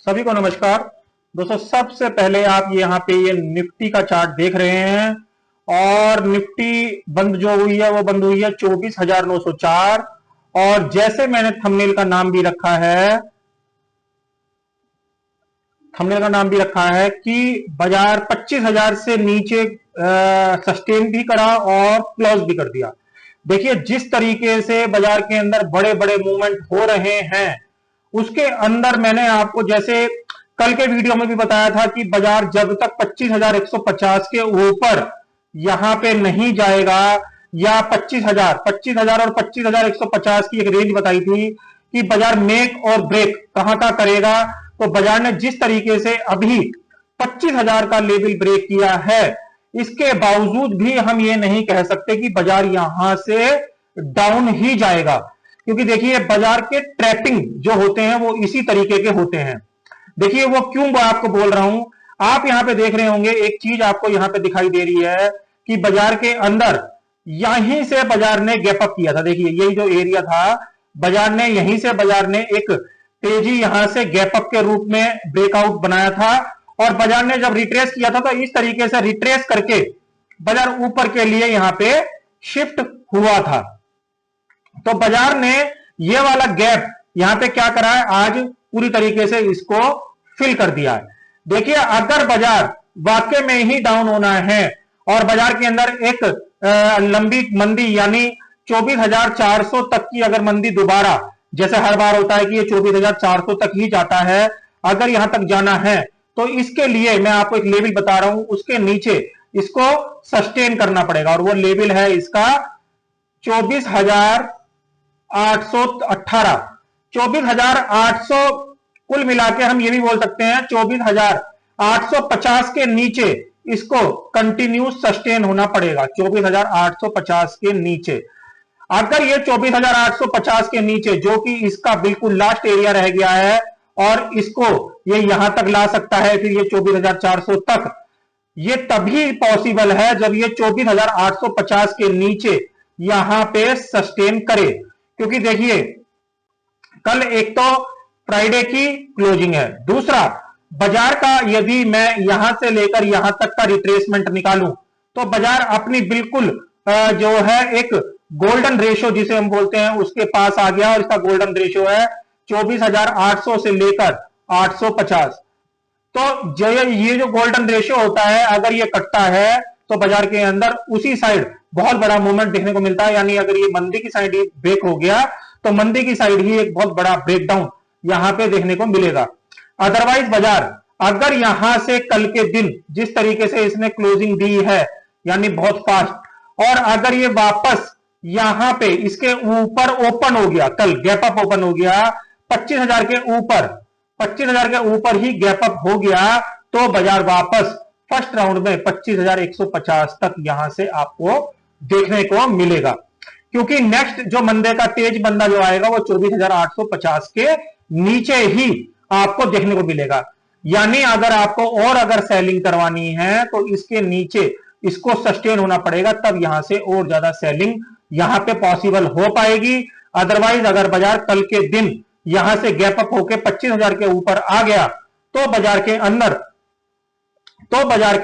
सभी को नमस्कार। दोस्तों, सबसे पहले आप यहाँ पे ये निफ्टी का चार्ट देख रहे हैं और निफ्टी बंद जो हुई है वो बंद हुई है 24,904। और जैसे मैंने थंबनेल का नाम भी रखा है कि बाजार 25,000 से नीचे सस्टेन भी करा और क्लोज भी कर दिया। देखिए, जिस तरीके से बाजार के अंदर बड़े बड़े मूवमेंट हो रहे हैं उसके अंदर मैंने आपको जैसे कल के वीडियो में भी बताया था कि बाजार जब तक 25,150 के ऊपर यहां पे नहीं जाएगा, या 25,000 और 25,150 की एक रेंज बताई थी कि बाजार मेक और ब्रेक कहां का करेगा। तो बाजार ने जिस तरीके से अभी 25,000 का लेवल ब्रेक किया है, इसके बावजूद भी हम ये नहीं कह सकते कि बाजार यहां से डाउन ही जाएगा, क्योंकि देखिए बाजार के ट्रैपिंग जो होते हैं वो इसी तरीके के होते हैं। देखिए वो क्यों मैं आपको बोल रहा हूं, आप यहां पे देख रहे होंगे एक चीज आपको यहां पे दिखाई दे रही है कि बाजार के अंदर यहीं से बाजार ने गैप अप किया था। देखिए यही जो एरिया था, बाजार ने एक तेजी यहां से गैप अप के रूप में ब्रेकआउट बनाया था, और बाजार ने जब रिट्रेस किया था तो इस तरीके से रिट्रेस करके बाजार ऊपर के लिए यहां पे शिफ्ट हुआ था। तो बाजार ने ये वाला गैप यहां पे क्या करा है, आज पूरी तरीके से इसको फिल कर दिया है। देखिए अगर बाजार वाकई में ही डाउन होना है और बाजार के अंदर एक लंबी मंदी यानी 24,400 तक की अगर मंदी दोबारा, जैसे हर बार होता है कि ये 24,400 तक ही जाता है, अगर यहां तक जाना है तो इसके लिए मैं आपको एक लेवल बता रहा हूं, उसके नीचे इसको सस्टेन करना पड़ेगा और वो लेवल है इसका 24,818। 24,800 कुल मिला के हम ये भी बोल सकते हैं 24,850 के नीचे इसको कंटिन्यू सस्टेन होना पड़ेगा। 24,850 के नीचे, अगर ये 24,850 के नीचे जो कि इसका बिल्कुल लास्ट एरिया रह गया है और इसको ये यहां तक ला सकता है, फिर ये 24,400 तक, ये तभी पॉसिबल है जब ये 24,850 के नीचे यहां पे सस्टेन करे। क्योंकि देखिए कल एक तो फ्राइडे की क्लोजिंग है, दूसरा बाजार का यदि मैं यहां से लेकर यहां तक का रिट्रेसमेंट निकालूं तो बाजार अपनी बिल्कुल जो है एक गोल्डन रेशियो जिसे हम बोलते हैं उसके पास आ गया, और इसका गोल्डन रेशियो है 24,800 से लेकर 850। तो ये जो गोल्डन रेशियो होता है, अगर ये कटता है तो बाजार के अंदर उसी साइड बहुत बड़ा मूवमेंट देखने को मिलता है। यानी अगर ये मंदी की साइड ही ब्रेक हो गया तो मंदी की साइड ही एक बहुत बड़ा ब्रेकडाउन यहां पे देखने को मिलेगा। अदरवाइज बाजार अगर यहां से कल के दिन जिस तरीके से इसने क्लोजिंग दी है यानी बहुत फास्ट, और अगर ये वापस यहां पे इसके ऊपर ओपन हो गया, कल गैप अप ओपन हो गया 25,000 के ऊपर, 25,000 के ऊपर ही गैप अप हो गया, तो बाजार वापस फर्स्ट राउंड में 25,150 तक यहां से आपको देखने को मिलेगा। क्योंकि नेक्स्ट जो मंदे का तेज बंदा जो आएगा वो 24,850 के नीचे ही आपको देखने को मिलेगा। यानी अगर आपको और अगर सेलिंग करवानी है तो इसके नीचे इसको सस्टेन होना पड़ेगा, तब यहां से और ज्यादा सेलिंग यहां पे पॉसिबल हो पाएगी। अदरवाइज अगर बाजार कल के दिन यहां से गैप अप होकर 25,000 के ऊपर आ गया तो बाजार के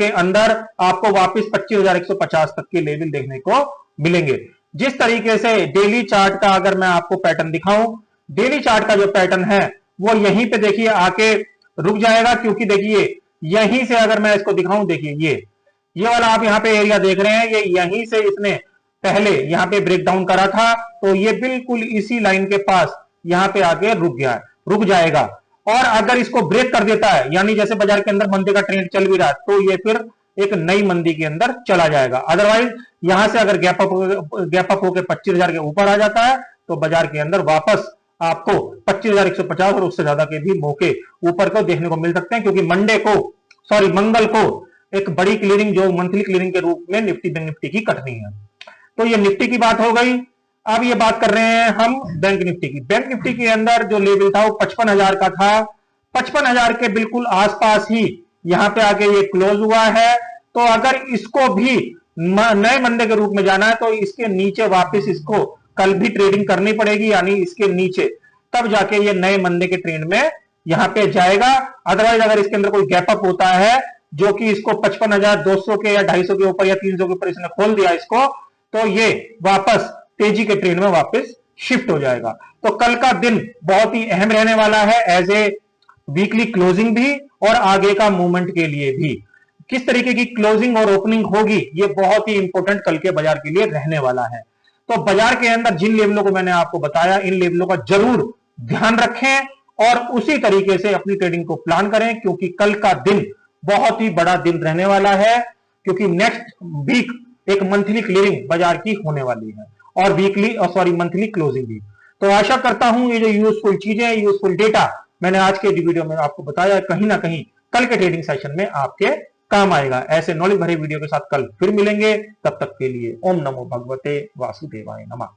अंदर आपको वापस 25,150 तक के लेवल देखने को मिलेंगे। जिस तरीके से डेली चार्ट का अगर मैं आपको पैटर्न दिखाऊं, डेली चार्ट का जो पैटर्न है वो यहीं पे देखिए आके रुक जाएगा। क्योंकि देखिए यहीं से अगर मैं इसको दिखाऊं, देखिए ये वाला आप यहां पे एरिया देख रहे हैं, ये यहीं से इसने पहले यहां पे ब्रेकडाउन करा था, तो ये बिल्कुल इसी लाइन के पास यहां पे आके रुक जाएगा। और अगर इसको ब्रेक कर देता है, यानी जैसे बाजार के अंदर मंदी का ट्रेंड चल भी रहा है, तो ये फिर एक नई मंदी के अंदर चला जाएगा। अदरवाइज यहां से अगर गैप अप होकर 25,000 के ऊपर आ जाता है तो बाजार के अंदर वापस आपको 25,150 और उससे ज्यादा के भी मौके ऊपर को देखने को मिल सकते हैं। क्योंकि मंगल को एक बड़ी क्लीयरिंग जो मंथली क्लीयरिंग के रूप में निफ्टी बैंक निफ्टी की कटनी है। तो ये निफ्टी की बात हो गई। अब ये बात कर रहे हैं हम बैंक निफ्टी की। बैंक निफ्टी के अंदर जो लेवल था वो 55,000 का था। 55,000 के बिल्कुल आसपास ही यहां पे आके ये क्लोज हुआ है। तो अगर इसको भी नए मंदे के रूप में जाना है तो इसके नीचे वापस इसको कल भी ट्रेडिंग करनी पड़ेगी, यानी इसके नीचे, तब जाके ये नए मंदे के ट्रेंड में यहां पे जाएगा। अदरवाइज अगर इसके अंदर कोई गैप अप होता है जो कि इसको 55,200 के या 250 के ऊपर या 300 के ऊपर इसने खोल दिया इसको, तो ये वापस तेजी के ट्रेंड में वापस शिफ्ट हो जाएगा। तो कल का दिन बहुत ही अहम रहने वाला है एज ए वीकली क्लोजिंग भी और आगे का मूवमेंट के लिए भी। किस तरीके की क्लोजिंग और ओपनिंग होगी ये बहुत ही इंपॉर्टेंट कल के बाजार के लिए रहने वाला है। तो बाजार के अंदर जिन लेवलों को मैंने आपको बताया इन लेवलों का जरूर ध्यान रखें और उसी तरीके से अपनी ट्रेडिंग को प्लान करें, क्योंकि कल का दिन बहुत ही बड़ा दिन रहने वाला है, क्योंकि नेक्स्ट वीक एक मंथली क्लियरिंग बाजार की होने वाली है और वीकली और सॉरी मंथली क्लोजिंग भी। तो आशा करता हूं ये जो यूजफुल चीजें, यूजफुल डेटा मैंने आज के वीडियो में आपको बताया कहीं ना कहीं कल के ट्रेडिंग सेशन में आपके काम आएगा। ऐसे नॉलेज भरे वीडियो के साथ कल फिर मिलेंगे, तब तक के लिए ओम नमो भगवते वासुदेवाय नमः।